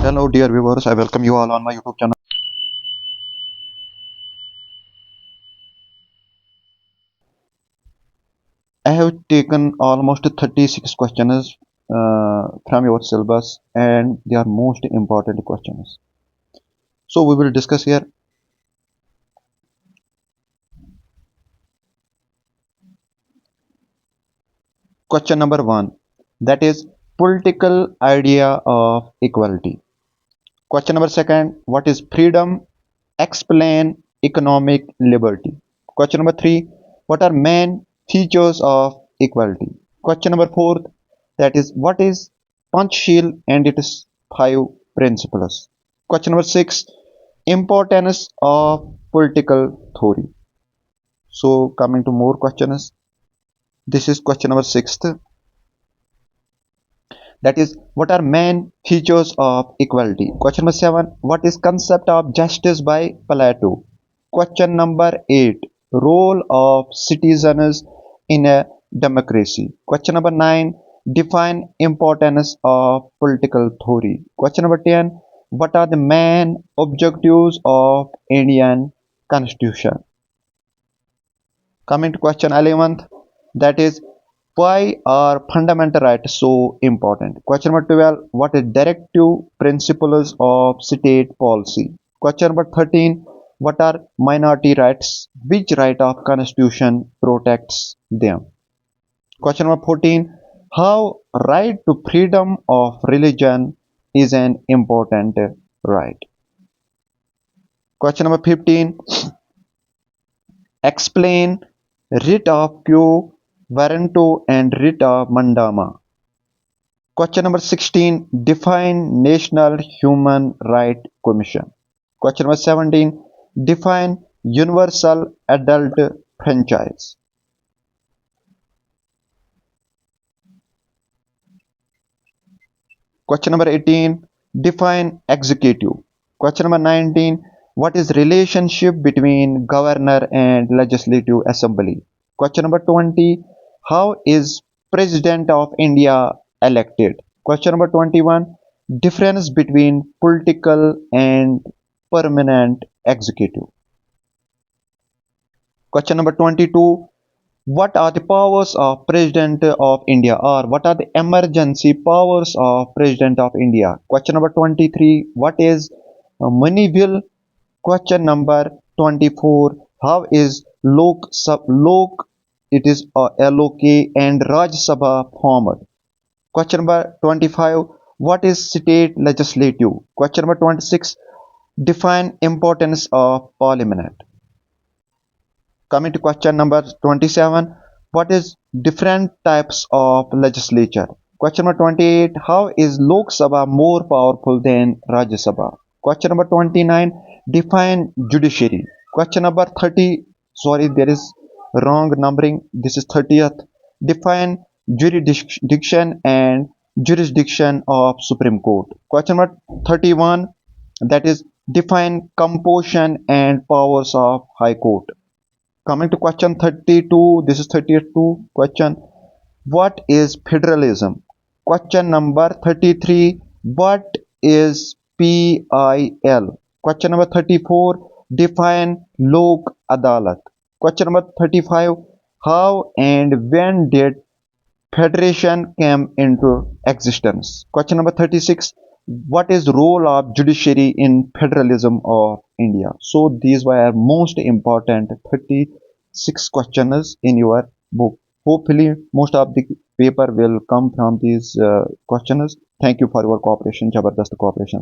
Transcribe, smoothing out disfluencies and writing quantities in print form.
Hello, dear viewers. I welcome you all on my YouTube channel. I have taken almost 36 questions from your syllabus, and they are most important questions. So we will discuss here. Question number one, that is political idea of equality. Question number second, what is freedom? Explain economic liberty. Question number three, what are main features of equality? Question number four, that is what is Panchsheel and its five principles. Question number six, importance of political theory. So coming to more questions, this is question number sixth, that is what are main features of equality. Question number 7, what is concept of justice by Plato. Question number 8, role of citizens in a democracy. Question number 9, define importance of political theory. Question number 10, what are the main objectives of Indian constitution. Coming to question 11th, that is why are fundamental rights so important? Question number 12, what is directive principles of state policy? Question number 13, what are minority rights? Which right of constitution protects them? Question number 14, how right to freedom of religion is an important right? Question number 15, explain writ of quo warranto and writ of mandama. Question number 16, define National Human Rights Commission. Question number 17, define universal adult franchise. Question number 18, define executive. Question number 19, what is relationship between governor and legislative assembly? Question number 20, how is President of India elected? Question number 21, difference between political and permanent executive. Question number 22, what are the powers of President of India, or what are the emergency powers of President of India? Question number 23, what is money bill? Question number 24, how is Lok it is LOK and Rajya Sabha formed? Question number 25, what is state legislative? Question number 26, define importance of parliament. Coming to question number 27, what is different types of legislature? Question number 28, how is Lok Sabha more powerful than Rajya Sabha? Question number 29, define judiciary. Question number 30, sorry, there is wrong numbering, this is 30th, define jurisdiction and jurisdiction of Supreme Court. Question number 31, that is define composition and powers of High Court. Coming to question 32, this is 32 question, what is federalism? Question number 33, what is PIL? Question number 34, define Lok Adalat. Question number 35, how and when did federation came into existence? Question number 36, what is role of judiciary in federalism of India? So these were most important 36 questions in your book. Hopefully most of the paper will come from these questions. Thank you for your cooperation. Jabardast cooperation.